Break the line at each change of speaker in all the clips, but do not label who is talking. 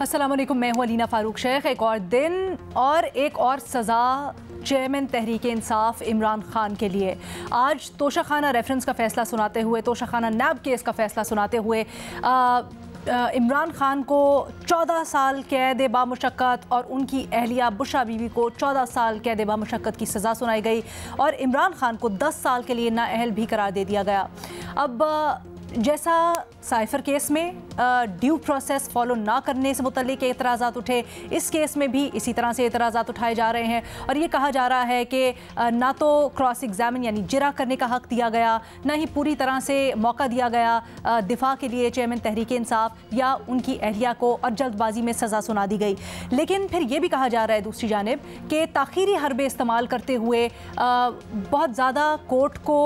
अस्सलाम वालेकुम, मैं हूँ अलीना फारूक शेख। एक और दिन और एक और सज़ा चेयरमैन तहरीक इंसाफ इमरान खान के लिए। आज तोशाखाना रेफरेंस का फ़ैसला सुनाते हुए, तोशाखाना नैब केस का फ़ैसला सुनाते हुए इमरान खान को 14 साल कैद बामुशक्कत और उनकी अहलिया बुशरा बीवी को 14 साल कैद बामुशक्कत की सज़ा सुनाई गई और इमरान खान को 10 साल के लिए नाअहल भी करार दे दिया गया। अब जैसा साइफर केस में ड्यू प्रोसेस फॉलो ना करने से मुतल्लिक एतराज़ात उठे, इस केस में भी इसी तरह से एतराज़ात उठाए जा रहे हैं और ये कहा जा रहा है कि ना तो क्रॉस एग्जामिन यानी जिरा करने का हक़ दिया गया, ना ही पूरी तरह से मौका दिया गया दिफा के लिए चेयरमैन तहरीक इंसाफ या उनकी अहलिया को, और जल्दबाजी में सज़ा सुना दी गई। लेकिन फिर ये भी कहा जा रहा है दूसरी जानिब कि ताख़ीरी हरबे इस्तेमाल करते हुए बहुत ज़्यादा कोर्ट को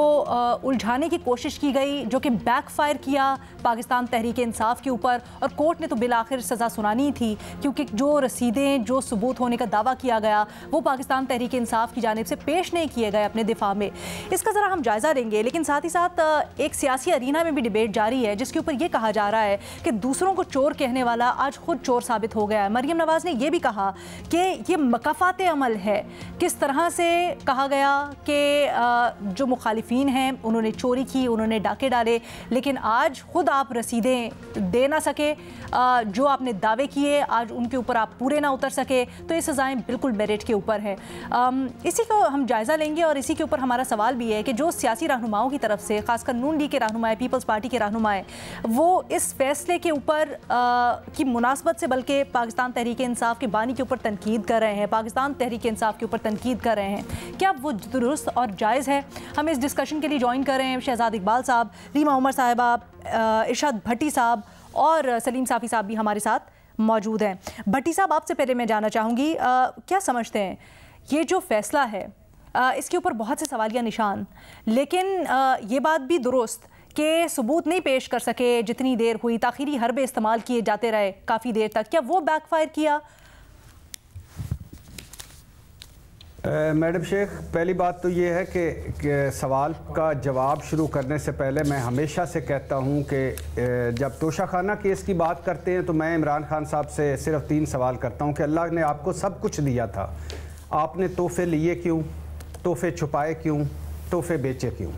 उलझाने की कोशिश की गई, जो कि बैकफायर किया पाकिस्तान तहरीक इंसाफ के ऊपर, और कोर्ट ने तो बिलाखिर सज़ा सुनानी थी क्योंकि जो रसीदें, जो सबूत होने का दावा किया गया वो पाकिस्तान तहरीक इंसाफ की जानिब से पेश नहीं किए गए अपने दिफा में। इसका ज़रा हम जायज़ा लेंगे, लेकिन साथ ही साथ एक सियासी अरीना में भी डिबेट जारी है जिसके ऊपर ये कहा जा रहा है कि दूसरों को चोर कहने वाला आज खुद चोर साबित हो गया है। मरियम नवाज़ ने यह भी कहा कि ये मकाफात अमल है। किस तरह से कहा गया कि जो मुखालिफिन हैं उन्होंने चोरी की, उन्होंने डाके डाले, लेकिन आज खुद आप रसीदें दे ना सके, जो आपने दावे किए आज उनके ऊपर आप पूरे ना उतर सके, तो ये सज़ाएं बिल्कुल मेरिट के ऊपर है। इसी को हम जायज़ा लेंगे और इसी के ऊपर हमारा सवाल भी है कि जो सियासी रहनुमाओं की तरफ से, खासकर नून लीग के रहनुमाएँ, पीपल्स पार्टी के रहनुमाएँ, वो इस फैसले के ऊपर की मुनासबत से बल्कि पाकिस्तान तहरीक इंसाफ के बानी के ऊपर तनकीद कर रहे हैं, पाकिस्तान तहरीक इंसाफ के ऊपर तनकीद कर रहे हैं। क्या वो दुरुस्त और जायज़ है? हम इस डिस्कशन के लिए ज्वाइन कर रहे हैं शहजाद इकबाल साहब, रीमा उमर साहिबा, इरशाद भट्टी साहब और सलीम साफ़ी साहब भी हमारे साथ मौजूद हैं। भट्टी साहब, आपसे पहले मैं जानना चाहूँगी, क्या समझते हैं ये जो फ़ैसला है, इसके ऊपर बहुत से सवालिया निशान, लेकिन ये बात भी दुरुस्त कि सबूत नहीं पेश कर सके, जितनी देर हुई ताख़ीरी हरबे इस्तेमाल किए जाते रहे काफ़ी देर तक, क्या वो बैकफायर किया?
मैडम शेख, पहली बात तो ये है कि सवाल का जवाब शुरू करने से पहले मैं हमेशा से कहता हूँ कि जब तोशाखाना केस की बात करते हैं तो मैं इमरान खान साहब से सिर्फ 3 सवाल करता हूँ कि अल्लाह ने आपको सब कुछ दिया था, आपने तोहफे लिए क्यों, तोहफे छुपाए क्यों, तोहफे बेचे क्यों?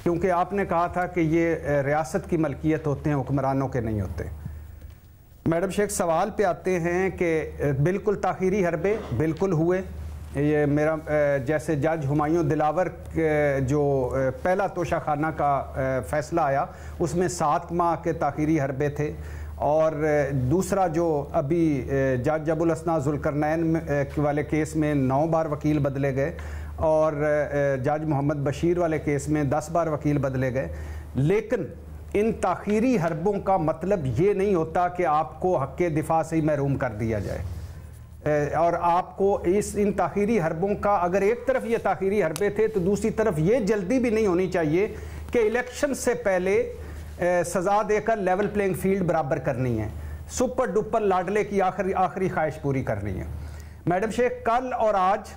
क्योंकि आपने कहा था कि ये रियासत की मलकियत होते हैं, हुक्मरानों के नहीं होते। मैडम शेख, सवाल पे आते हैं कि बिल्कुल ताख़ीरी हरबे बिल्कुल हुए। ये मेरा जैसे जज हुमायूं दिलावर जो पहला तोशाखाना का फ़ैसला आया उसमें 7 माह के ताख़ीरी हरबे थे, और दूसरा जो अभी जज अबुल हसन ज़ुल्करनैन वाले केस में 9 बार वकील बदले गए और जज मोहम्मद बशीर वाले केस में 10 बार वकील बदले गए। लेकिन इन ताख़ीरी हरबों का मतलब ये नहीं होता कि आपको हक़ दिफा से ही महरूम कर दिया जाए, और आपको इन ताख़ीरी हरबों का, अगर एक तरफ ये ताख़ीरी हरबे थे तो दूसरी तरफ ये जल्दी भी नहीं होनी चाहिए कि इलेक्शन से पहले सज़ा देकर लेवल प्लेइंग फील्ड बराबर करनी है, सुपर डुपर लाडले की आखिरी ख्वाहिश पूरी करनी है। मैडम शेख, कल और आज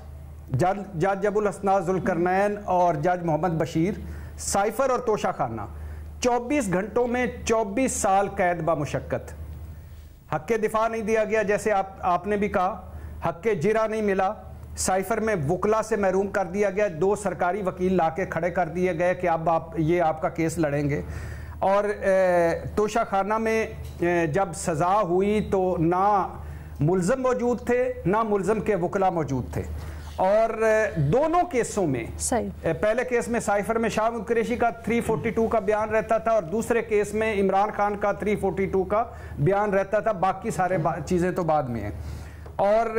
जज अबुल हसन ज़ुल्करनैन और जज मोहम्मद बशीर, साइफर और तोशाखाना 24 घंटों में 24 साल कैद बामुशक्कत। हक़ दिफा नहीं दिया गया, जैसे आपने भी कहा, हक़ जिरा नहीं मिला, साइफर में वकला से महरूम कर दिया गया, 2 सरकारी वकील लाके खड़े कर दिए गए कि अब ये आपका केस लड़ेंगे। और तोशाखाना में जब सज़ा हुई तो ना मुल्ज़म मौजूद थे, ना मुल्ज़म के वकला मौजूद थे, और दोनों केसों में पहले केस में साइफर में शाह कुरैशी का 342 का बयान रहता था और दूसरे केस में इमरान खान का 342 का बयान रहता था, बाकी सारे चीज़ें तो बाद में हैं। और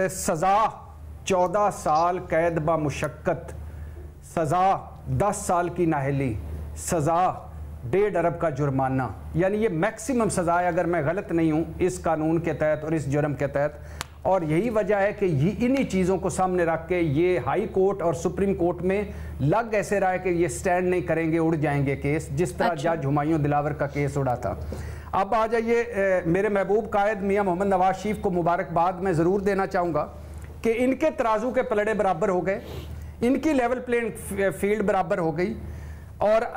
सज़ा 14 साल कैद बामुशक्कत, सज़ा 10 साल की नाहली, सज़ा 1.5 अरब का जुर्माना, यानी ये मैक्सिमम सज़ा है अगर मैं गलत नहीं हूँ इस कानून के तहत और इस जुर्म के तहत। और यही वजह है कि इन्हीं चीज़ों को सामने रख के ये हाई कोर्ट और सुप्रीम कोर्ट में लग ऐसे रहा है कि ये स्टैंड नहीं करेंगे, उड़ जाएंगे केस, जिस तरह जज हुमायूं दिलावर का केस उड़ा था। अब आ जाइए, मेरे महबूब कायद मियाँ मोहम्मद नवाज शरीफ को मुबारकबाद मैं ज़रूर देना चाहूँगा कि इनके तराजू के पलड़े बराबर हो गए, इनकी लेवल प्लेइंग फील्ड बराबर हो गई, और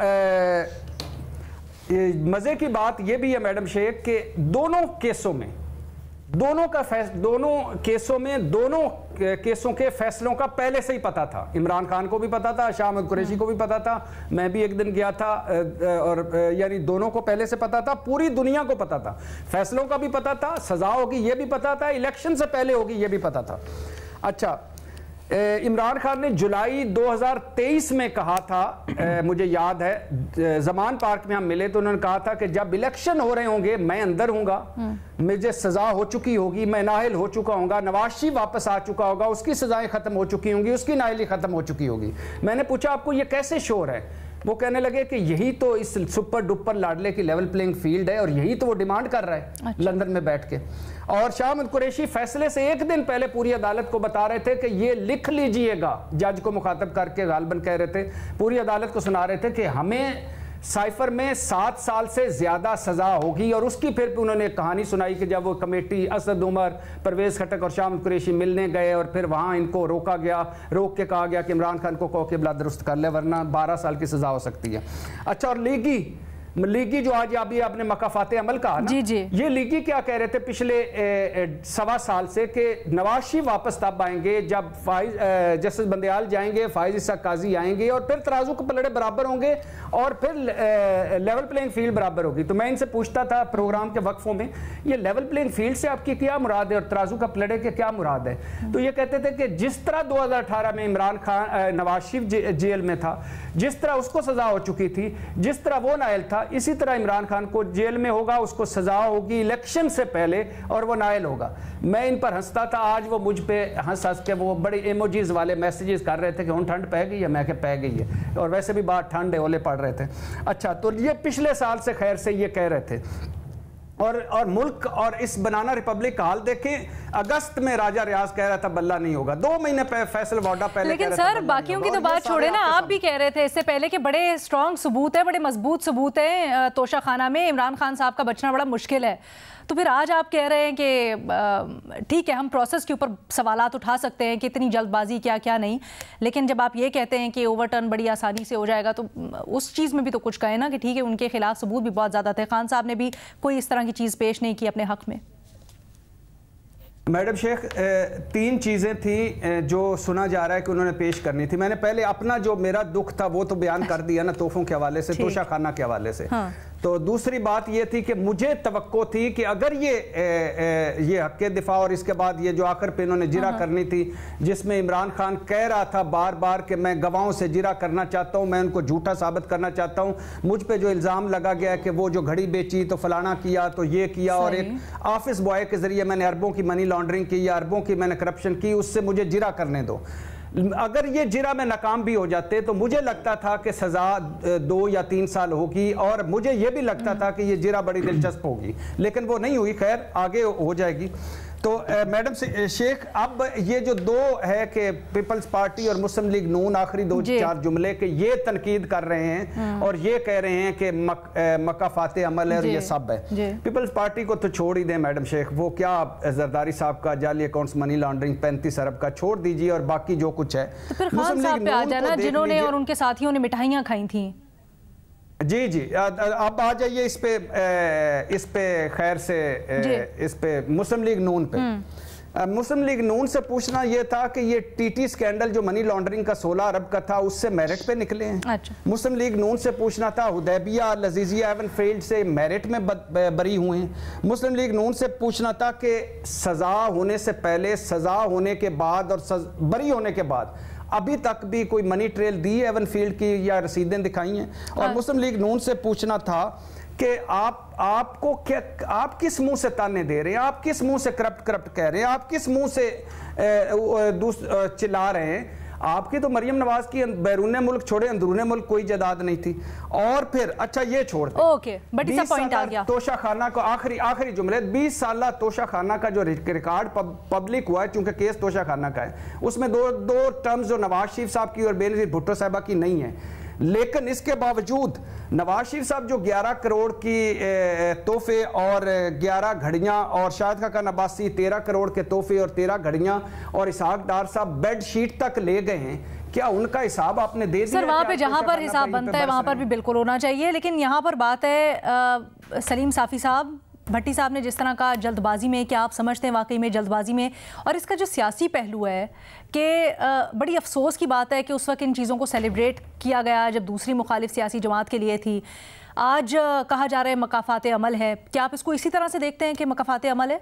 मज़े की बात यह भी है मैडम शेख कि दोनों केसों में दोनों केसों के फैसलों का पहले से ही पता था। इमरान खान को भी पता था, शाह अहमद कुरैशी को भी पता था, मैं भी एक दिन गया था, और यानी दोनों को पहले से पता था, पूरी दुनिया को पता था, फैसलों का भी पता था, सजा होगी ये भी पता था, इलेक्शन से पहले होगी ये भी पता था। अच्छा, इमरान खान ने जुलाई 2023 में कहा था, मुझे याद है जमान पार्क में हम मिले तो उन्होंने कहा था कि जब इलेक्शन हो रहे होंगे मैं अंदर हूंगा, मुझे सजा हो चुकी होगी, मैं नाअहल हो चुका हूँगा, नवाज शरीफ वापस आ चुका होगा, उसकी सजाएं खत्म हो चुकी होंगी, उसकी नाअहली खत्म हो चुकी होगी। मैंने पूछा आपको ये कैसे श्योर है? वो कहने लगे कि यही तो इस सुपर डुपर लाडले की लेवल प्लेइंग फील्ड है और यही तो वो डिमांड कर रहा है। अच्छा। लंदन में बैठ के। और शाह अहमद कुरैशी फैसले से एक दिन पहले पूरी अदालत को बता रहे थे कि ये लिख लीजिएगा, जज को मुखातब करके गालिबन कह रहे थे, पूरी अदालत को सुना रहे थे कि हमें साइफर में 7 साल से ज्यादा सजा होगी। और उसकी फिर उन्होंने कहानी सुनाई कि जब वो कमेटी असद उमर, परवेज खटक और शाह अहमद कुरैशी मिलने गए और फिर वहां इनको रोका गया, रोक के कहा गया कि इमरान खान को कहो कि बिला दुरुस्त कर ले वरना 12 साल की सजा हो सकती है। अच्छा, और लीगी जो आज अभी आपने मकाफाते अमल कहा ना, जी। ये लीगी क्या कह रहे थे पिछले 1.25 साल से कि नवाज शरीफ वापस तब आएंगे जब जस्टिस बंदयाल जाएंगे, फाइज इसा काजी आएंगे और फिर तराजू के पलड़े बराबर होंगे और फिर लेवल प्लेइंग फील्ड बराबर होगी। तो मैं इनसे पूछता था प्रोग्राम के वक्फों में, ये लेवल प्लेइंग फील्ड से आपकी क्या मुराद है और तराजू का पलड़े के क्या मुराद है? तो ये कहते थे कि जिस तरह 2018 में इमरान खान नवाज शरीफ जेल में था, जिस तरह उसको सजा हो चुकी थी, जिस तरह वो नाअहल था, इसी तरह इमरान खान को जेल में होगा, उसको सजा होगी इलेक्शन से पहले और वो नाअहल होगा। मैं इन पर हंसता था, आज वो मुझ पे हंस के वो बड़े इमोजीज वाले मैसेजेस कर रहे थे कि उन ठंड पै गई है, मैं पै गई है, और वैसे भी बात ठंड है, ओले पड़ रहे थे। अच्छा, तो ये पिछले साल से खैर से ये कह रहे थे। और मुल्क और इस बनाना रिपब्लिक का हाल देखें, अगस्त में राजा रियाज कह रहा था बल्ला नहीं होगा, 2 महीने फैसल वाडा पहले।
लेकिन सर बाकियों की तो बात छोड़े ना, आप भी कह रहे थे इससे पहले कि बड़े स्ट्रॉन्ग सबूत है, बड़े मजबूत सबूत है तोशा खाना में, इमरान खान साहब का बचना बड़ा मुश्किल है। तो फिर आज आप कह रहे हैं कि ठीक है हम प्रोसेस के ऊपर सवालात उठा सकते हैं कि इतनी जल्दबाजी क्या क्या नहीं, लेकिन जब आप ये कहते हैं कि ओवरटर्न बड़ी आसानी से हो जाएगा तो उस चीज़ में भी तो कुछ कहें ना कि ठीक है उनके खिलाफ सबूत भी बहुत ज़्यादा थे, खान साहब ने भी कोई इस तरह की चीज़ पेश नहीं की अपने हक़ में।
मैडम शेख 3 चीज़ें थी जो सुना जा रहा है कि उन्होंने पेश करनी थी। मैंने पहले अपना जो मेरा दुख था वो तो बयान कर दिया ना, तोहफों के हवाले से, तोशा खाना के हवाले से। हाँ। तो दूसरी बात ये थी कि मुझे तवक्को थी कि अगर ये हक़ के दिफा और इसके बाद ये जो आखिर पे इन्होंने जिरा करनी थी, जिसमें इमरान खान कह रहा था बार बार कि मैं गवाहों से जिरा करना चाहता हूँ, मैं उनको झूठा साबित करना चाहता हूँ, मुझ पे जो इल्ज़ाम लगा गया कि वो जो घड़ी बेची तो फलाना किया तो ये किया, और एक ऑफिस बॉय के जरिए मैंने अरबों की मनी लॉन्ड्रिंग की या अरबों की मैंने करप्शन की, उससे मुझे जिरा करने दो। अगर ये जिरा में नाकाम भी हो जाते तो मुझे लगता था कि सज़ा 2 या 3 साल होगी, और मुझे ये भी लगता था कि ये जिरा बड़ी दिलचस्प होगी, लेकिन वो नहीं हुई। खैर आगे हो जाएगी। तो मैडम शेख, अब ये जो 2 है कि पीपल्स पार्टी और मुस्लिम लीग नून, आखिरी 2-4 जुमले के ये तनकीद कर रहे हैं और ये कह रहे हैं कि मकाफाते अमल है और ये सब है। पीपल्स पार्टी को तो छोड़ ही दें मैडम शेख, वो क्या जरदारी साहब का जाली अकाउंट्स मनी लॉन्ड्रिंग 35 अरब का छोड़ दीजिए और बाकी जो कुछ है।
तो फिर खान साहब पे आ जाना, जिन्होंने और उनके साथियों ने मिठाइयाँ खाई थी।
जी अब आ जाइए इस पे खैर से इस पे मुस्लिम लीग नून पे। मुस्लिम लीग नून से पूछना यह था कि ये टीटी स्कैंडल जो मनी लॉन्ड्रिंग का 16 अरब का था उससे मेरिट पे निकले हैं। अच्छा। मुस्लिम लीग नून से पूछना था हुदैबिया लजीजिया एवन फील्ड से मेरिट में बरी हुए हैं। मुस्लिम लीग नून से पूछना था कि सजा होने से पहले, सजा होने के बाद और बरी होने के बाद अभी तक भी कोई मनी ट्रेल दी है एवन फील्ड की या रसीदें दिखाई हैं। और मुस्लिम लीग नून से पूछना था कि आपको क्या, आप किस मुंह से ताने दे रहे हैं, आप किस मुंह से करप्ट कह रहे हैं, आप किस मुंह से चिल्ला रहे हैं। आपकी तो मरियम नवाज की बैरून मुल्क छोड़े अंदरूने मुल्क कोई जायदाद नहीं थी। और फिर अच्छा ये छोड़ दे,
ओके, बट इसका पॉइंट आ गया।
तोशा खाना को आखिरी जुमले, 20 साल तोशा खाना का जो रिकॉर्ड पब्लिक हुआ है, चूंकि केस तोशा खाना का है, उसमें दो टर्म्स जो नवाज शरीफ साहब की और बेनजीर भुट्टो साहबा की नहीं है, लेकिन इसके बावजूद نواز شریف صاحب جو 11 کروڑ کی تحفے اور 11 گھڑیاں اور شاہد خاقان عباسی 13 کروڑ کے تحفے اور 13 گھڑیاں اور اسحاق ڈار صاحب بیڈ شیٹ تک لے گئے ہیں، کیا ان کا حساب آپ نے دے دیا؟
سر وہاں پہ جہاں پر حساب بنتا ہے وہاں پر بھی بالکل ہونا چاہیے، لیکن یہاں پر بات ہے سلیم صافی صاحب، بھٹی صاحب نے جس طرح کا جلد بازی میں، کیا آپ سمجھتے ہیں واقعی میں جلد بازی میں، اور اس کا جو سیاسی پہلو ہے کہ بڑی افسوس کی بات ہے کہ اس وقت ان چیزوں کو سیلیبریٹ کیا گیا جب دوسری مخالف سیاسی جماعت کے لیے تھی، آج کہا جا رہا ہے مکافات عمل ہے، کیا آپ اس کو اسی طرح سے دیکھتے ہیں کہ مکافات عمل ہے؟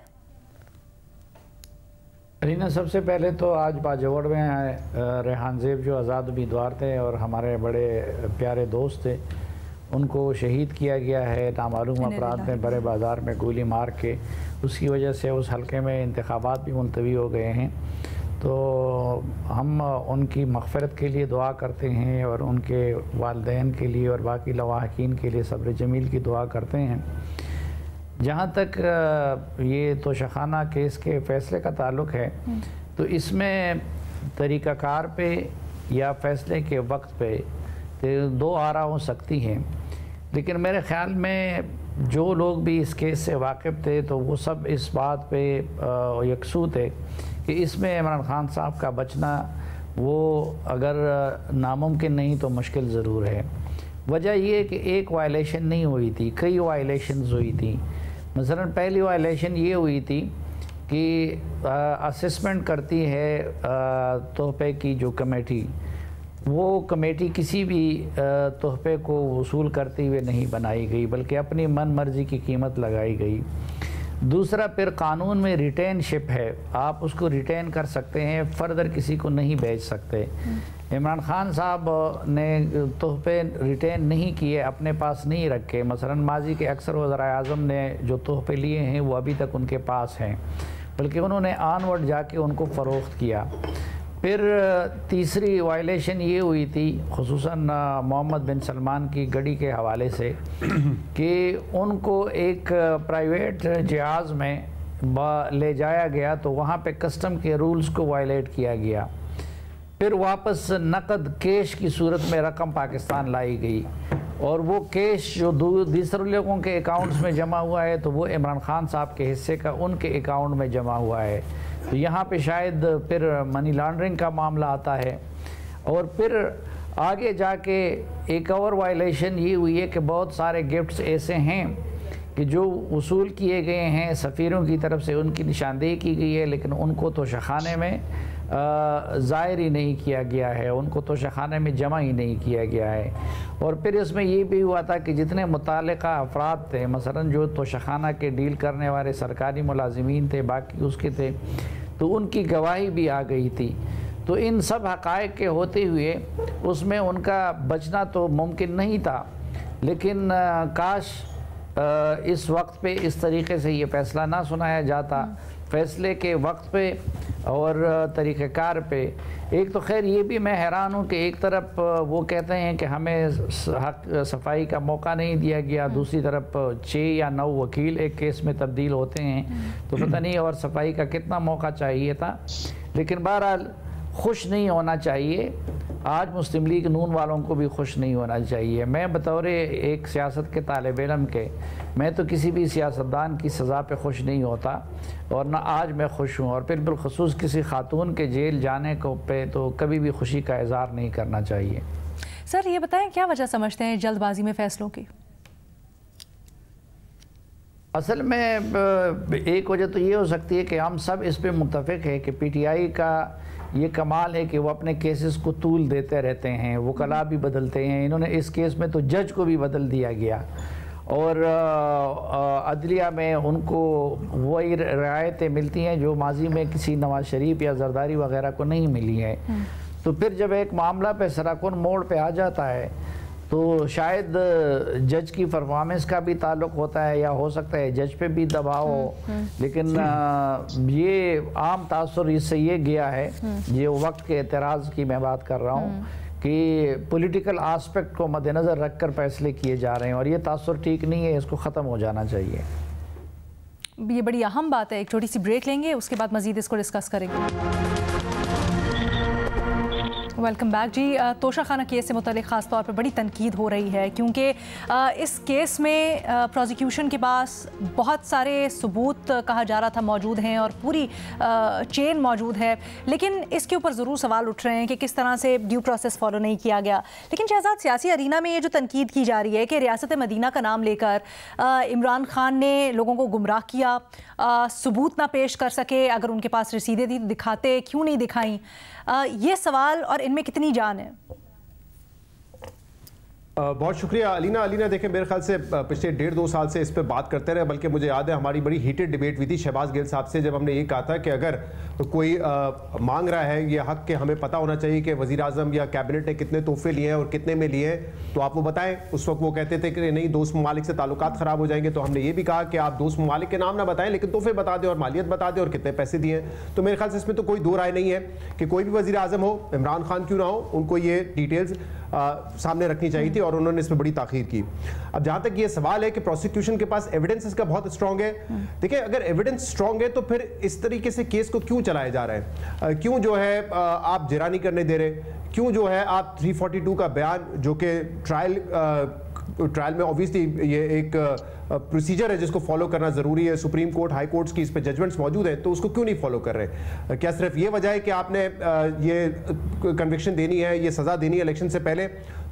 رینا، سب سے پہلے تو آج باجوڑ میں ریحان زیب جو آزاد امیدوار تھے اور ہمارے بڑے پیارے دوست تھے، ان کو شہید کیا گیا ہے نامعلوم افراد نے بڑے بازار میں گولی مار کے، اس کی وجہ سے اس حلقے میں انتخابات بھی ملتوی ہو گئے ہیں۔ تو ہم ان کی مغفرت کے لیے دعا کرتے ہیں اور ان کے والدین کے لیے اور باقی لواحقین کے لیے صبر جمیل کی دعا کرتے ہیں۔ جہاں تک یہ توشخانہ کیس کے فیصلے کا تعلق ہے تو اس میں طریقہ کار پہ یا فیصلے کے وقت پہ دو آرا ہو سکتی ہیں، لیکن میرے خیال میں جو لوگ بھی اس کیس سے واقف تھے تو وہ سب اس بات پہ یکسو تھے کہ اس میں عمران خان صاحب کا بچنا وہ اگر ناممکن نہیں تو مشکل ضرور ہے۔ وجہ یہ کہ ایک وائلیشن نہیں ہوئی تھی، کئی وائلیشنز ہوئی تھی۔ مثلا پہلی وائلیشن یہ ہوئی تھی کہ اسسمنٹ کرتی ہے تحفے کی جو کمیٹی، وہ کمیٹی کسی بھی تحفے کو وصول کرتے ہوئے نہیں بنائی گئی بلکہ اپنی من مرضی کی قیمت لگائی گئی۔ دوسرا پھر قانون میں ریٹین شپ ہے، آپ اس کو ریٹین کر سکتے ہیں، فردر کسی کو نہیں بیچ سکتے۔ عمران خان صاحب نے تحفے ریٹین نہیں کیے، اپنے پاس نہیں رکھے۔ مثلا ماضی کے اکثر وزرائے اعظم نے جو تحفے لیے ہیں وہ ابھی تک ان کے پاس ہیں، بلکہ انہوں نے آن ورڈ جا کے ان کو فروخت کیا۔ پھر تیسری وائلیشن یہ ہوئی تھی خصوصاً محمد بن سلمان کی گڑی کے حوالے سے کہ ان کو ایک پرائیویٹ جہاز میں لے جایا گیا تو وہاں پہ کسٹم کے رولز کو وائلیٹ کیا گیا، پھر واپس نقد کیش کی صورت میں رقم پاکستان لائی گئی، اور وہ کیش جو دوسرے لوگوں کے اکاؤنٹس میں جمع ہوا ہے تو وہ عمران خان صاحب کے حصے کا ان کے اکاؤنٹ میں جمع ہوا ہے۔ تو یہاں پہ شاید پھر منی لانڈرنگ کا معاملہ آتا ہے۔ اور پھر آگے جا کے ایک اور وائلیشن یہ ہوئی ہے کہ بہت سارے گفٹس ایسے ہیں کہ جو وصول کیے گئے ہیں سفیروں کی طرف سے، ان کی نشاندہی کی گئی ہے لیکن ان کو توشخانے میں ظاہر ہی نہیں کیا گیا ہے، ان کو توشخانے میں جمع ہی نہیں کیا گیا ہے۔ اور پھر اس میں یہ بھی ہوا تھا کہ جتنے متعلقہ افراد تھے، مثلا جو توشخانہ کے ڈیل کرنے والے سرکاری ملازمین تھے، باقی اس کے تھے، تو ان کی گواہی بھی آ گئی تھی۔ تو ان سب حقائق کے ہوتے ہوئے اس میں ان کا بچنا تو ممکن نہیں تھا، لیکن کاش اس وقت پہ اس طریقے سے یہ فیصلہ نہ سنایا جاتا، فیصلے کے وقت پہ اور طریقہ کار پہ۔ ایک تو خیر یہ بھی میں حیران ہوں کہ ایک طرف وہ کہتے ہیں کہ ہمیں حق صفائی کا موقع نہیں دیا گیا، دوسری طرف 6 یا 9 وکیل ایک کیس میں تبدیل ہوتے ہیں، تو پتہ نہیں اور صفائی کا کتنا موقع چاہیے تھا۔ لیکن بہرحال خوش نہیں ہونا چاہیے، آج مسلم لیگ نون والوں کو بھی خوش نہیں ہونا چاہیے۔ میں بطور ایک سیاست کے طالب علم کے، میں تو کسی بھی سیاستدان کی سزا پہ خوش نہیں ہوتا، اور نہ آج میں خوش ہوں، اور پھر بالخصوص کسی خاتون کے جیل جانے کو پہ تو کبھی بھی خوشی کا اظہار نہیں کرنا چاہیے۔
سر یہ بتائیں کیا وجہ سمجھتے ہیں جلد بازی میں فیصلوں کی؟
اصل میں ایک وجہ تو یہ ہو سکتی ہے کہ ہم سب اس پہ متفق ہیں کہ پی ٹی آئی کا یہ کمال ہے کہ وہ اپنے کیسز کو طول دیتے رہتے ہیں، وکلاء بھی بدلتے ہیں۔ انہوں نے اس کیس میں تو جج کو بھی بدل دیا گیا، اور عدلیہ میں ان کو وہی رعایتیں ملتی ہیں جو ماضی میں کسی نواز شریف یا زرداری وغیرہ کو نہیں ملی ہیں۔ تو پھر جب ایک معاملہ پہ سراکن موڑ پہ آ جاتا ہے تو شاید جج کی پرفارمنس کا بھی تعلق ہوتا ہے، یا ہو سکتا ہے جج پہ بھی دباؤ ہو، لیکن یہ عام تاثر اس سے یہ گیا ہے، یہ وقت کے اعتراض کی میں بات کر رہا ہوں، کہ پولیٹیکل آسپیکٹ کو مد نظر رکھ کر فیصلے کیے جا رہے ہیں، اور یہ تاثر ٹھیک نہیں ہے، اس کو ختم ہو جانا چاہیے۔
یہ بڑی اہم بات ہے، ایک چھوٹی سی بریک لیں گے، اس کے بعد مزید اس کو ڈسکس کریں گے۔ वेलकम बैक जी। तोशा खाना केस से मुतालिक ख़ास तौर पर बड़ी तनकीद हो रही है क्योंकि इस केस में प्रोसिक्यूशन के पास बहुत सारे सबूत कहा जा रहा था मौजूद हैं और पूरी चेन मौजूद है, लेकिन इसके ऊपर ज़रूर सवाल उठ रहे हैं कि किस तरह से ड्यू प्रोसेस फॉलो नहीं किया गया। लेकिन शहजाद, सियासी अरीना में ये जो तनकीद की जा रही है कि रियासत मदीना का नाम लेकर इमरान खान ने लोगों को गुमराह किया, सबूत ना पेश कर सके, अगर उनके पास रसीदें थी दिखाते, क्यों नहीं दिखाई, ये सवाल और इनमें कितनी जान है?
बहुत शुक्रिया अलीना। देखें, मेरे ख्याल से पिछले 1.5-2 साल से इस पे बात करते रहे, बल्कि मुझे याद है हमारी बड़ी हीटेड डिबेट हुई थी शहबाज गिल साहब से, जब हमने ये कहा था कि अगर कोई मांग रहा है ये हक के हमें पता होना चाहिए कि वज़ीर आज़म या कैबिनेट ने कितने तोहफे लिए हैं और कितने में लिए हैं, तो आप वो बताएं। उस वक्त वो कहते थे कि नहीं, दोस्त ममालिक से ताल्लुकात ख़राब हो जाएंगे, तो हमने ये भी कहा कि आप दोस्त ममालिक के नाम ना बताएं लेकिन तोहफे बता दें और मालियत बता दें और कितने पैसे दिए हैं। तो मेरे ख्याल से इसमें तो कोई दो राय नहीं है कि कोई भी वज़ीर आज़म हो, इमरान खान क्यों ना हो, उनको ये डिटेल्स सामने रखनी चाहिए थी और उन्होंने इसमें बड़ी ताखीर की। अब जहां तक ये सवाल है कि प्रोसिक्यूशन के पास एविडेंस इसका बहुत स्ट्रांग है, देखिए अगर एविडेंस स्ट्रांग है तो फिर इस तरीके से केस को क्यों चलाया जा रहा है? क्यों जो है आप जिरा नहीं करने दे रहे? क्यों जो है आप 342 का बयान, जो कि ट्रायल में ऑब्वियसली ये एक प्रोसीजर है जिसको फॉलो करना ज़रूरी है, सुप्रीम कोर्ट, हाई कोर्ट्स की इस पे जजमेंट्स मौजूद हैं, तो उसको क्यों नहीं फॉलो कर रहे? क्या सिर्फ ये वजह है कि आपने ये कन्विक्शन देनी है, ये सज़ा देनी है इलेक्शन से पहले?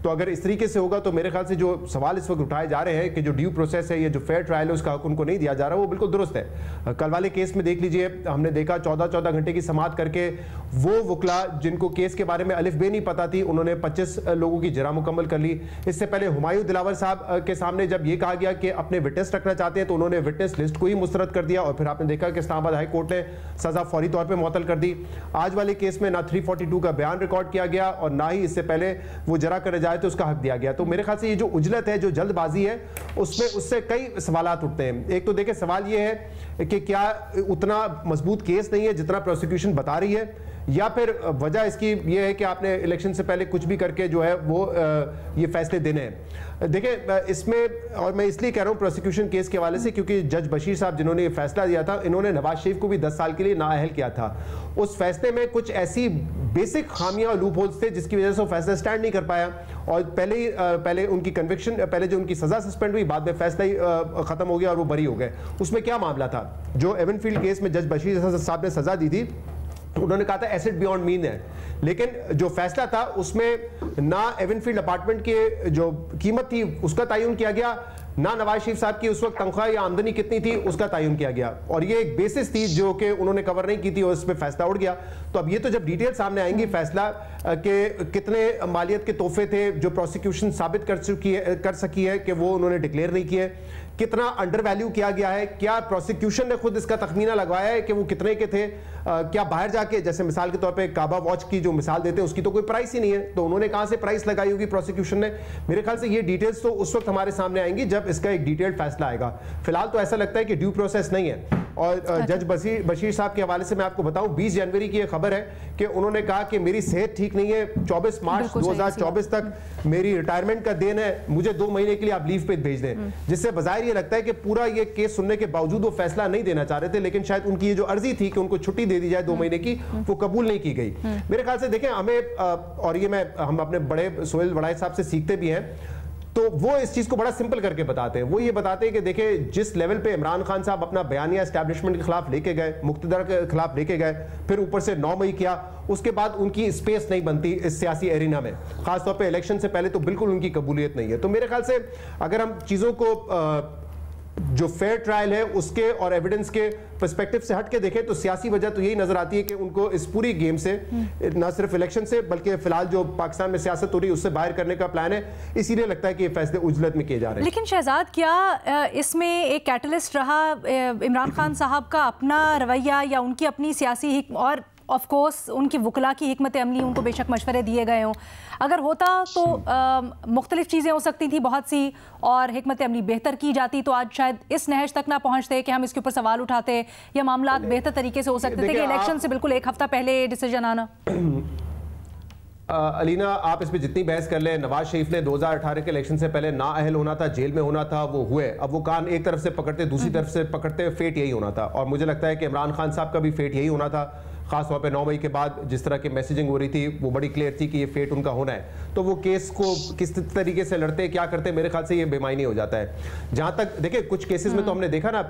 तो अगर इस तरीके से होगा तो मेरे ख्याल से जो सवाल इस वक्त उठाए जा रहे हैं कि जो ड्यू प्रोसेस है, ये जो फेयर ट्रायल है उसका हक उनको नहीं दिया जा रहा, वो बिल्कुल दुरुस्त है। कल वाले केस में देख लीजिए, हमने देखा 14 घंटे की समाअत करके वो वकला जिनको केस के बारे में अलिफ बे नहीं पता थी, उन्होंने 25 लोगों की जरा मुकम्मल कर ली। इससे पहले हुमायूं दिलावर साहब के सामने जब ये कहा गया कि अपने विटनेस रखना चाहते हैं तो उन्होंने विटनेस लिस्ट को ही मुस्तरद कर दिया और फिर आपने देखा कि इस्लामाबाद हाई कोर्ट ने सजा फौरी तौर पर मुअत्तल कर दी। आज वाले केस में ना 342 का बयान रिकॉर्ड किया गया और ना ही इससे पहले वो जरा करने जाए तो उसका हक दिया गया। तो मेरे ख्याल से ये जो उजलत है, जो जल्दबाजी है, उसमें उससे कई सवालात उठते हैं। एक तो देखिए सवाल ये है कि क्या उतना मजबूत केस नहीं है जितना प्रोसिक्यूशन बता रही है, या फिर वजह इसकी ये है कि आपने इलेक्शन से पहले कुछ भी करके जो है वो ये फैसले देने हैं। देखिए इसमें, और मैं इसलिए कह रहा हूँ प्रोसिक्यूशन केस के हवाले से क्योंकि जज बशीर साहब जिन्होंने ये फैसला दिया था, इन्होंने नवाज शरीफ को भी 10 साल के लिए नाअहल किया था। उस फैसले में कुछ ऐसी बेसिक खामियां और लूप होल्स थे जिसकी वजह से वो फैसला स्टैंड नहीं कर पाया और पहले उनकी कन्विक्शन, पहले जो उनकी सजा सस्पेंड हुई, बाद में फैसला ही खत्म हो गया और वो बरी हो गए। उसमें क्या मामला था? जो एवनफील्ड केस में जज बशीर साहब ने सजा दी थी, उन्होंने कहा था एसेट बियॉन्ड मीन है, लेकिन जो फैसला था उसमें ना एवनफील्ड अपार्टमेंट की जो कीमत थी उसका तयन किया गया, ना नवाज शरीफ साहब की उस वक्त तनख्वाह या आमदनी कितनी थी उसका तयन किया गया, और ये एक बेसिस थी जो कि उन्होंने कवर नहीं की थी और इस पर फैसला उड़ गया। तो अब ये तो जब डिटेल सामने आएंगी फैसला के कितने मालियत के तोहफे थे जो प्रोसिक्यूशन साबित कर सकी है कि वो उन्होंने डिक्लेयर नहीं किए, कितना अंडर वैल्यू किया गया है, क्या प्रोसिक्यूशन ने खुद इसका तखमीना लगवाया है कि वो कितने के थे, क्या बाहर जाके, जैसे मिसाल के तौर पे काबा वॉच की जो मिसाल देते हैं उसकी तो कोई प्राइस ही नहीं है, तो उन्होंने कहां से प्राइस लगाई होगी प्रोसिक्यूशन ने? मेरे ख्याल से ये डिटेल्स तो उस वक्त हमारे सामने आएंगी जब इसका एक डिटेल्ड फैसला आएगा। फिलहाल तो ऐसा लगता है कि ड्यू प्रोसेस नहीं है। और जज बशीर साहब के हवाले से मैं आपको बताऊं, 20 जनवरी की खबर है कि उन्होंने कहा कि मेरी सेहत ठीक नहीं है, 24 मार्च 2024 तक मेरी रिटायरमेंट का दिन है, मुझे 2 महीने के लिए आप लीव पे भेज दें, जिससे बज़ाहिर ये लगता है कि पूरा ये केस सुनने के बावजूद वो फैसला नहीं देना चाह रहे थे, लेकिन शायद उनकी ये जो अर्जी थी कि उनको छुट्टी दे दी जाए 2 महीने की, वो कबूल नहीं की गई। मेरे ख्याल से देखें हमें, और ये हम अपने बड़े सोहेल वड़ाई साहब से सीखते भी हैं, तो वो इस चीज को बड़ा सिंपल करके बताते हैं। वो ये बताते हैं कि देखिए जिस लेवल पे इमरान खान साहब अपना बयानिया एस्टैब्लिशमेंट के खिलाफ लेके गए, मुक्तदर के खिलाफ लेके गए, फिर ऊपर से 9 मई किया, उसके बाद उनकी स्पेस नहीं बनती इस सियासी एरिना में, खासतौर पे इलेक्शन से पहले तो बिल्कुल उनकी कबूलियत नहीं है। तो मेरे ख्याल से अगर हम चीजों को जो फेयर ट्रायल है उसके और एविडेंस के पर्सपेक्टिव से हट के देखें तो सियासी वजह तो यही नजर आती है कि उनको इस पूरी गेम से, ना सिर्फ इलेक्शन से बल्कि फिलहाल जो पाकिस्तान में सियासत हो रही है उससे बाहर करने का प्लान है, इसीलिए लगता है कि ये फैसले उजलत में किए जा रहे हैं।
लेकिन शहजाद, क्या इसमें एक कैटलिस्ट रहा इमरान खान साहब का अपना रवैया या उनकी अपनी सियासी, और ऑफ कोर्स उनकी वकला की हिकमत अमली, उनको बेशक मशवरे दिए गए हों, अगर होता तो मुख्तलिफ चीज़ें हो सकती थी बहुत सी, और हिकमत अमली बेहतर की जाती तो आज शायद इस नहज तक ना पहुंचते कि हम इसके ऊपर सवाल उठाते, या मामला बेहतर तरीके से हो सकते थे कि इलेक्शन से बिल्कुल 1 हफ्ता पहले डिसीजन आना।
अलीना, आप इस पे जितनी बहस कर लें, नवाज शरीफ ने 2018 के इलेक्शन से पहले नाअहल होना था, जेल में होना था, वो हुए। अब वो कान एक तरफ से पकड़ते दूसरी तरफ से पकड़ते, फेट यही होना था, और मुझे लगता है कि इमरान खान साहब का भी फेट यही होना था, खास तौर पे 9 मई के बाद जिस तरह की मैसेजिंग हो रही थी वो बड़ी क्लियर थी कि ये फेट उनका होना है, तो वो केस को किस तरीके से लड़ते क्या करते, मेरे ख्याल से ये बेमायनी हो जाता है। जहां तक देखिए कुछ केसेस में तो हमने देखा ना,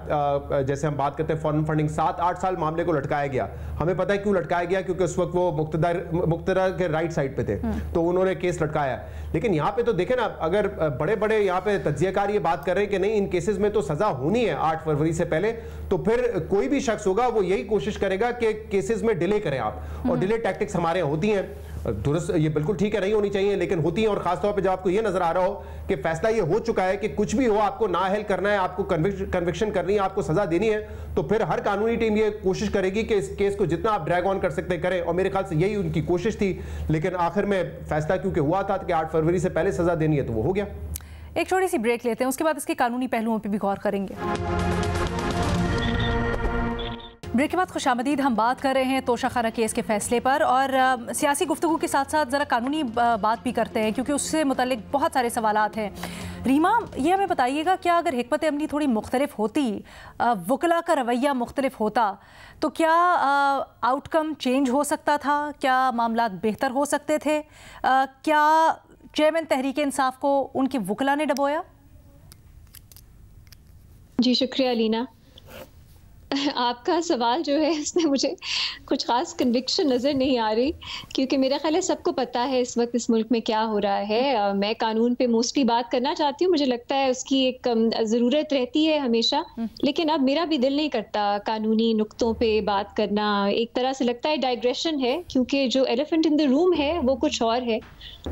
जैसे हम बात करते हैं फॉरेन फंडिंग, 7-8 साल मामले को लटकाया गया। हमें पता है क्यों लटकाया गया, क्योंकि उस वक्त वो मुक्तदा के राइट साइड पे थे, तो उन्होंने केस लटकाया। लेकिन यहाँ पे तो देखे ना, अगर बड़े बड़े यहाँ पे तज्जियाकार ये बात कर रहे हैं कि नहीं इन केसेस में तो सजा होनी है 8 फरवरी से पहले, तो फिर कोई भी शख्स होगा वो यही कोशिश करेगा कि केसेस में डिले करें आप, और डिले टैक्टिक्स हमारे यहाँ होती हैं दुरुस्त, ये बिल्कुल ठीक है, नहीं होनी चाहिए, लेकिन होती है। और खासतौर पे जब आपको ये नजर आ रहा हो कि फैसला ये हो चुका है कि कुछ भी हो आपको ना हेल करना है, आपको कन्विक्शन करनी है, आपको सजा देनी है, तो फिर हर कानूनी टीम ये कोशिश करेगी कि इस केस को जितना आप ड्रैग ऑन कर सकते करें, और मेरे ख्याल से यही उनकी कोशिश थी। लेकिन आखिर में फैसला क्योंकि हुआ था कि 8 फरवरी से पहले सजा देनी है, तो वो हो गया।
एक छोटी सी ब्रेक लेते हैं, उसके बाद इसके कानूनी पहलुओं पर भी गौर करेंगे। ब्रेक के बाद खुशामदीद। हम बात कर रहे हैं तोशाखाना केस के फैसले पर, और सियासी गुफ्तगू के साथ साथ ज़रा कानूनी बात भी करते हैं, क्योंकि उससे मुतल्लिक बहुत सारे सवालात हैं। रीमा, ये हमें बताइएगा, क्या अगर हिकमत अमली थोड़ी मुख्तलिफ होती, वकला का रवैया मुख्तलिफ होता, तो क्या आउटकम चेंज हो सकता था? क्या मामला बेहतर हो सकते थे? क्या चेयरमैन तहरीक इंसाफ को उनके वकला ने डबोया?
जी शुक्रिया अलीना। आपका सवाल जो है उसमें मुझे कुछ खास कन्विक्शन नज़र नहीं आ रही, क्योंकि मेरा ख्याल है सबको पता है इस वक्त इस मुल्क में क्या हो रहा है। मैं कानून पे मोस्टली बात करना चाहती हूँ, मुझे लगता है उसकी एक ज़रूरत रहती है हमेशा, लेकिन अब मेरा भी दिल नहीं करता कानूनी नुक्तों पे बात करना। एक तरह से लगता है डाइग्रेशन है, क्योंकि जो एलिफेंट इन द रूम है वो कुछ और है,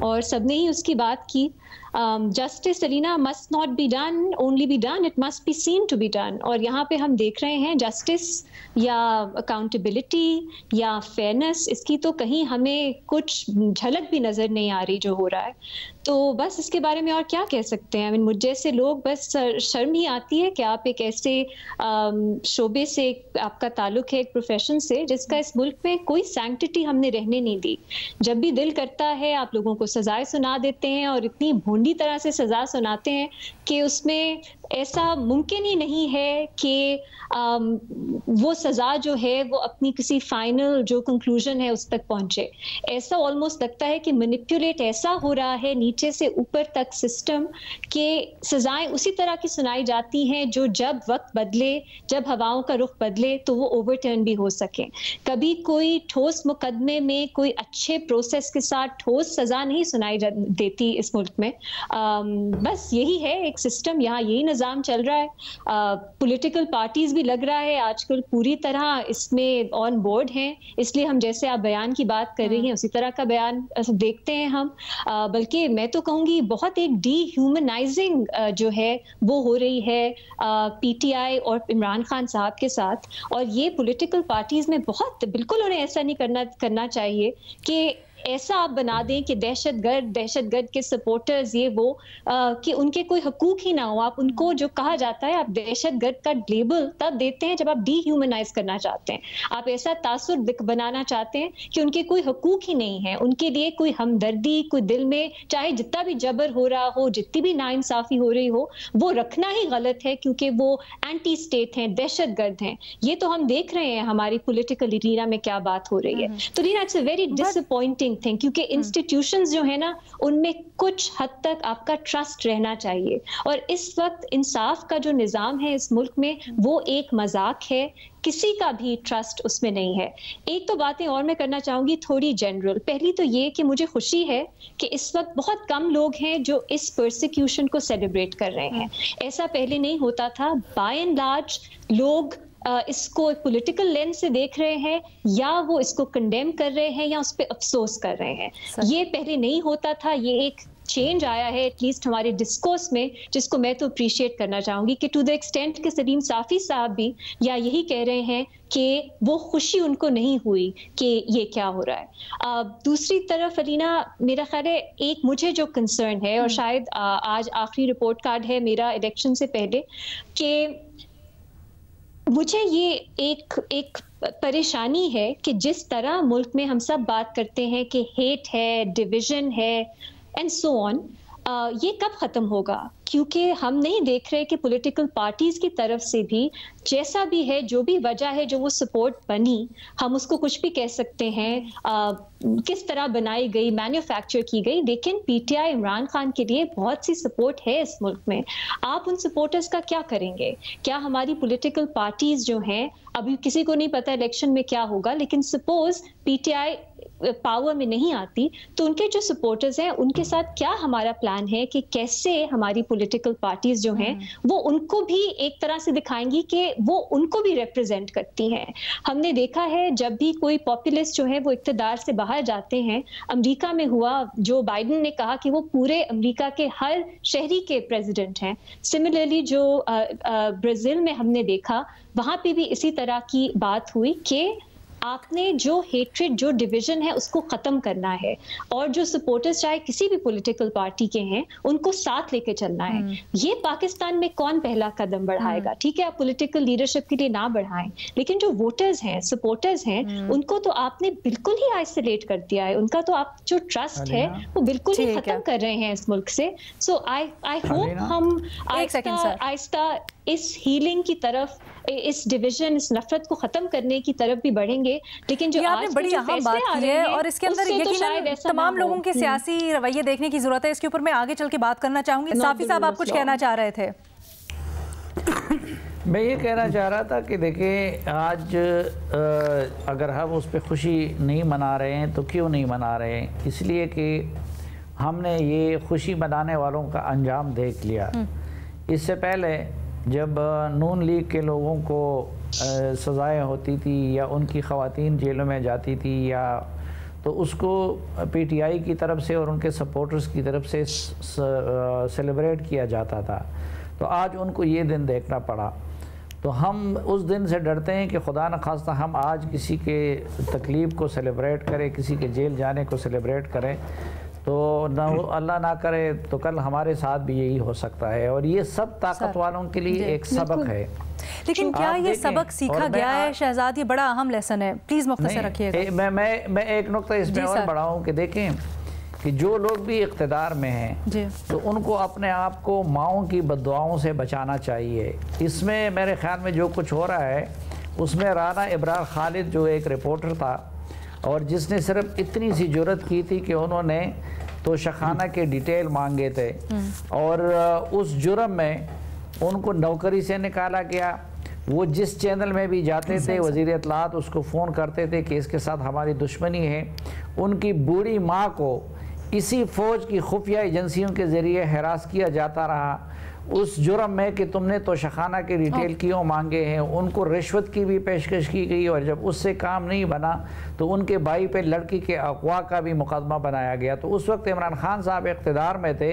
और सबने ही उसकी बात की। जस्टिस अलीना must not be done, only be done, it must be seen to be done. और यहाँ पे हम देख रहे हैं जस्टिस या अकाउंटेबिलिटी या फेयरनेस, इसकी तो कहीं हमें कुछ झलक भी नज़र नहीं आ रही जो हो रहा है। तो बस इसके बारे में और क्या कह सकते हैं। मुझ जैसे लोग, बस शर्म ही आती है कि आप एक ऐसे शोबे से, आपका ताल्लुक है एक प्रोफेशन से जिसका इस मुल्क में कोई सैंक्टिटी हमने रहने नहीं दी। जब भी दिल करता है आप लोगों को सजाएं सुना देते हैं, और इतनी भोंडी तरह से सजा सुनाते हैं कि उसमें ऐसा मुमकिन ही नहीं है कि वो सज़ा जो है वो अपनी किसी फाइनल जो कंक्लूजन है उस तक पहुंचे। ऐसा ऑलमोस्ट लगता है कि मैनिपुलेट ऐसा हो रहा है नीचे से ऊपर तक सिस्टम, के सज़ाएं उसी तरह की सुनाई जाती हैं जो जब वक्त बदले, जब हवाओं का रुख बदले तो वो ओवरटर्न भी हो सके। कभी कोई ठोस मुकदमे में कोई अच्छे प्रोसेस के साथ ठोस सज़ा नहीं सुनाई देती इस मुल्क में। बस यही है एक सिस्टम, यहाँ यही निज़ाम चल रहा है। पॉलिटिकल पार्टीज भी लग रहा है आजकल पूरी तरह इसमें ऑन बोर्ड हैं, इसलिए हम जैसे आप बयान की बात कर रही हैं उसी तरह का बयान देखते हैं हम। बल्कि मैं तो कहूँगी बहुत एक डीह्यूमनाइजिंग जो है वो हो रही है पीटीआई और इमरान खान साहब के साथ। और ये पॉलिटिकल पार्टीज में बहुत, बिल्कुल उन्हें ऐसा नहीं करना चाहिए कि ऐसा आप बना दें कि दहशतगर्द के सपोर्टर्स ये वो कि उनके कोई हकूक ही ना हो। आप उनको जो कहा जाता है, आप दहशतगर्द का लेबल तब देते हैं जब आप डीह्यूमनाइज करना चाहते हैं, आप ऐसा तासुर बनाना चाहते हैं कि उनके कोई हकूक ही नहीं है, उनके लिए कोई हमदर्दी, कोई दिल में चाहे जितना भी जबर हो रहा हो, जितनी भी नाइंसाफी हो रही हो, वो रखना ही गलत है, क्योंकि वो एंटी स्टेट हैं, दहशतगर्द हैं। ये तो हम देख रहे हैं हमारी पॉलिटिकल एरिना में क्या बात हो रही है। तो Reena, it's a very disappointing thing, क्योंकि इंस्टीट्यूशंस जो है ना उनमें कुछ हद तक आपका ट्रस्ट रहना चाहिए, और इस वक्त इंसाफ का जो निज़ाम है इस मुल्क में वो एक मजाक है, किसी का भी ट्रस्ट उसमें नहीं है। एक तो बातें और मैं करना चाहूंगी थोड़ी जनरल। पहली तो ये कि मुझे खुशी है कि इस वक्त बहुत कम लोग हैं जो इस परसिक्यूशन को सेलिब्रेट कर रहे हैं। ऐसा पहले नहीं होता था। बाय एंड लार्ज लोग इसको पॉलिटिकल लेंस से देख रहे हैं, या वो इसको कंडेम कर रहे हैं, या उस पर अफसोस कर रहे हैं। ये पहले नहीं होता था। ये एक चेंज आया है एटलीस्ट हमारे डिस्कोर्स में, जिसको मैं तो अप्रिशिएट करना चाहूंगी कि टू द एक्सटेंट कि सलीम साफ़ी साहब भी या यही कह रहे हैं कि वो खुशी उनको नहीं हुई कि ये क्या हो रहा है। दूसरी तरफ अलीना, मेरा ख्याल है एक मुझे जो कंसर्न है, और शायद आज आखिरी रिपोर्ट कार्ड है मेरा इलेक्शन से पहले, कि मुझे ये एक परेशानी है कि जिस तरह मुल्क में हम सब बात करते हैं कि हेट है, डिवीजन है एंड सो ऑन, یہ کب ختم ہوگا؟ کیونکہ ہم نہیں دیکھ رہے کہ پولیٹیکل پارٹیز کی طرف سے بھی جیسا بھی ہے، جو بھی وجہ ہے جو وہ سپورٹ بنی، ہم اس کو کچھ بھی کہہ سکتے ہیں، کس طرح بنائی گئی، مینوفیکچر کی گئی، لیکن P T I Imran Khan کے لیے بہت سی سپورٹ ہے اس ملک میں. آپ ان سپورٹرز کا کیا کریں گے؟ کیا ہماری پولیٹیکل پارٹیز جو ہیں، ابھی کسی کو نہیں پتا الیکشن میں کیا ہوگا، لیکن suppose P T I power میں نہیں آتی تو ان کے جو سپورٹرز ہیں ان کے ساتھ کیا ہمارا پلان ہے کہ کیسے ہماری پولیٹیکل پارٹیز جو ہیں وہ ان کو بھی ایک طرح سے دکھائیں گی کہ وہ ان کو بھی ریپرزینٹ کرتی ہیں. ہم نے دیکھا ہے جب بھی کوئی پاپولسٹ جو ہے وہ اقتدار سے باہر جاتے ہیں، امریکہ میں ہوا، جو بائیڈن نے کہا کہ وہ پورے امریکہ کے ہر شہری کے پریزیڈنٹ ہیں. سملرلی جو برازیل میں ہم نے دیکھا، وہاں پہ بھی اسی طرح کی بات ہوئی کہ آپ نے جو ہیٹریڈ، جو ڈویژن ہے اس کو ختم کرنا ہے، اور جو سپورٹرز چاہے کسی بھی پولیٹیکل پارٹی کے ہیں ان کو ساتھ لے کے چلنا ہے. یہ پاکستان میں کون پہلا قدم بڑھائے گا؟ ٹھیک ہے آپ پولیٹیکل لیڈرشپ کے لیے نہ بڑھائیں، لیکن جو ووٹرز ہیں، سپورٹرز ہیں، ان کو تو آپ نے بالکل ہی آئسولیٹ کر دیا ہے. ان کا تو آپ جو ٹرسٹ ہے وہ بالکل ہی ختم کر رہے ہیں اس ملک سے. سو آئی ہوپ ہم آہستہ آہستہ اس ہیلنگ کی طرف، اس ڈویژن، اس نفرت کو ختم کرنے کی طرف بھی بڑھیں گے. لیکن جو
آپ نے بڑی اہم بات کی ہے، اور اس کے اندر یقیناً تمام لوگوں کے سیاسی رویے دیکھنے کی ضرورت ہے. اس کے اوپر میں آگے چل کے بات کرنا چاہوں گی. صافی صاحب آپ کچھ کہنا چاہ رہے تھے.
میں یہ کہنا چاہ رہا تھا کہ دیکھیں آج اگر ہم اس پہ خوشی نہیں منا رہے ہیں تو کیوں نہیں منا رہے ہیں؟ اس لیے کہ ہم نے یہ خوشی منانے والوں کا انجام دیکھ لیا. اس سے پہلے جب نون لیگ کے لوگوں کو سزائیں ہوتی تھی یا ان کی خواتین جیلوں میں جاتی تھی، یا تو اس کو پی ٹی آئی کی طرف سے اور ان کے سپورٹرز کی طرف سے سیلیبریٹ کیا جاتا تھا. تو آج ان کو یہ دن دیکھنا پڑا. تو ہم اس دن سے ڈرتے ہیں کہ خدا نخواستہ ہم آج کسی کے تکلیف کو سیلیبریٹ کریں، کسی کے جیل جانے کو سیلیبریٹ کریں، تو اللہ نہ کرے تو کل ہمارے ساتھ بھی یہی ہو سکتا ہے. اور یہ سب طاقت والوں کے لیے ایک سبق ہے.
لیکن کیا یہ سبق سیکھا گیا ہے شہزاد؟ یہ بڑا اہم لیسن ہے، پلیز مختصر رکھیے گا.
میں ایک نقطہ اس میں اور بڑھاؤں کہ دیکھیں کہ جو لوگ بھی اقتدار میں ہیں تو ان کو اپنے آپ کو ماؤں کی بددعاؤں سے بچانا چاہیے. اس میں میرے خیال میں جو کچھ ہو رہا ہے اس میں رانا ابرار خالد جو ایک رپورٹر تھا اور جس نے صرف اتنی سی جرت کی تھی کہ انہوں نے توشخانہ کے ڈیٹیل مانگے تھے، اور اس جرم میں ان کو نوکری سے نکالا گیا. وہ جس چینل میں بھی جاتے تھے وزیر اطلاعات اس کو فون کرتے تھے کہ اس کے ساتھ ہماری دشمنی ہے. ان کی بوڑھی ماں کو اسی فوج کی خفیہ ایجنسیوں کے ذریعے ہراس کیا جاتا رہا اس جرم میں کہ تم نے توشخانہ کے ڈیٹیل کیوں مانگے ہیں. ان کو رشوت کی بھی پیشکش کی گئی، اور جب اس سے کام نہیں بنا تو ان کے بھائی پہ لڑکی کے اغوا کا بھی مقدمہ بنایا گیا. تو اس وقت عمران خان صاحب اقتدار میں تھے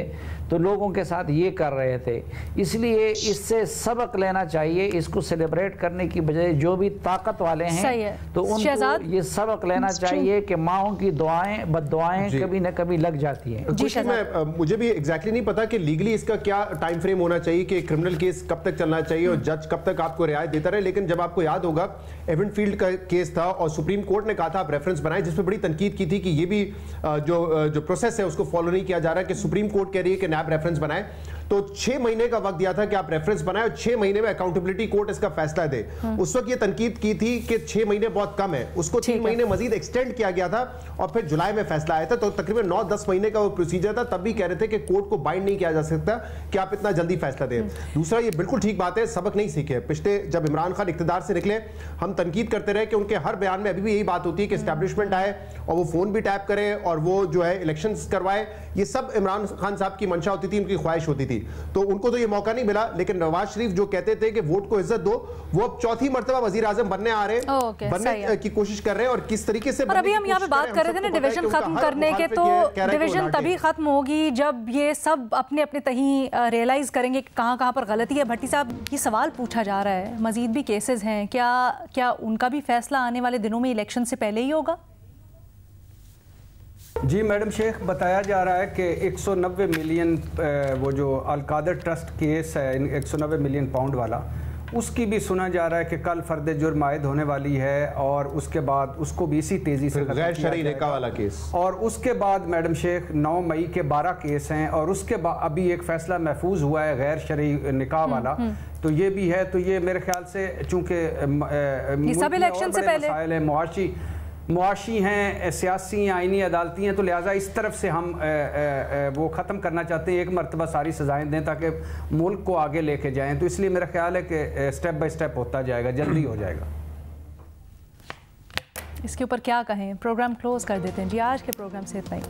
تو لوگوں کے ساتھ یہ کر رہے تھے. اس لیے اس سے سبق لینا چاہیے. اس کو سیلیبریٹ کرنے کی بجائے جو بھی طاقت والے ہیں تو ان کو یہ سبق لینا چاہیے کہ ماؤں کی دعائیں بد دعائیں کبھی نہ کبھی لگ جاتی ہیں.
مجھے بھی ایگزیکٹلی نہیں پتا کہ لیگلی اس کا کیا ٹائم فریم ہونا چاہیے کہ کرمنل کیس کب تک چلنا چاہیے اور جج کب تک آپ کو رعایت دیتا رہے. لیکن جب آپ کو یاد ہوگا ایونٹ فیلڈ کا کیس تھا اور سپریم کورٹ نے کہا تھا آپ ریفرنس بنائیں، جس پہ بڑی تنقید کی تھی کہ یہ بھی جو پروسیس ہے اس کو فالو نہیں کیا جا رہا ہے، کہ سپریم کورٹ کہہ رہی ہے کہ نیب ریفرنس بنائے. تو 6 مہینے کا وقت دیا تھا کہ آپ ریفرنس بنائے اور 6 مہینے میں اکاؤنٹیبلٹی کورٹ اس کا فیصلہ دے. اس وقت یہ تنقید کی تھی کہ 6 مہینے بہت کم ہے، اس کو 3 مہینے مزید ایکسٹینڈ کیا گیا تھا اور پھر جولائی میں فیصلہ آیا تھا. تو تقریباً 9-10 مہینے کا وہ پروسیجر تھا. تب بھی کہہ رہے تھے کہ کورٹ کو بائنڈ نہیں کیا جا سکتا کہ آپ اتنا جلدی فیصلہ دیں. دوسرا یہ بالکل ٹھیک بات ہے، سبق نہیں سیکھے. پچھلے جب عمران خان اقتدار سے نکلے ہم تنقید کرتے رہے کہ ان کے ہر بیان میں ابھی بھی یہی بات ہوتی ہے کہ اسٹیبلشمنٹ آئے اور وہ فون بھی ٹیپ کرے اور وہ جو ہے الیکشنز کروائے. یہ سب عمران خان صاحب کی منشا ہوتی تھی، ان کی خواہش ہوتی تھی. تو ان کو تو یہ موقع نہیں ملا. لیکن نواز شریف جو کہتے تھے کہ ووٹ کو عزت دو، وہ اب 4تھی مرتبہ وزیر اعظم بننے آ رہے ہیں، بننے کی کوشش کر رہے ہیں. اور کس طریقے سے
اور ابھی ہم یہاں پہ بات کر رہے تھے نا ڈویژن ختم کرنے کے، تو ڈویژن تبھی ختم ہوگی جب یہ سب اپنے اپنے تہیں ریئلائز کریں گے کہ کہاں کہاں پر غلطی ہے. بھٹی صاحب یہ سوال پوچھا جا رہا ہے، مزید بھی کیسز ہیں، کیا ان کا بھی فیصلہ آنے والے دنوں میں الیکشن سے پہلے ہی ہوگا؟
جی میڈم شیخ، بتایا جا رہا ہے کہ 190 ملین وہ جو القادر ٹرسٹ کیس ہے 190 ملین پاؤنڈ والا، उसकी भी सुना जा रहा है कि कल फर्द जुर्म आयद होने वाली है और उसके बाद उसको भी इसी तेज़ी से
गैर शरई निकाह वाला केस,
और उसके बाद मैडम शेख 9 मई के 12 केस हैं और उसके बाद अभी एक फ़ैसला महफूज हुआ है गैर शरई निकाह वाला, तो ये भी है। तो ये मेरे ख्याल से चूँकि
सब इलेक्शन से पहले
मुआशी हैं, सियासी आइनी अदालती हैं, तो लिहाजा इस तरफ से हम वो ख़त्म करना चाहते हैं, एक मरतबा सारी सज़ाएं दें ताकि मुल्क को आगे लेके जाएं। तो इसलिए मेरा ख्याल है कि स्टेप बाय स्टेप होता जाएगा, जल्दी हो जाएगा।
इसके ऊपर क्या कहें, प्रोग्राम क्लोज कर देते हैं जी। आज के प्रोग्राम से इतना ही।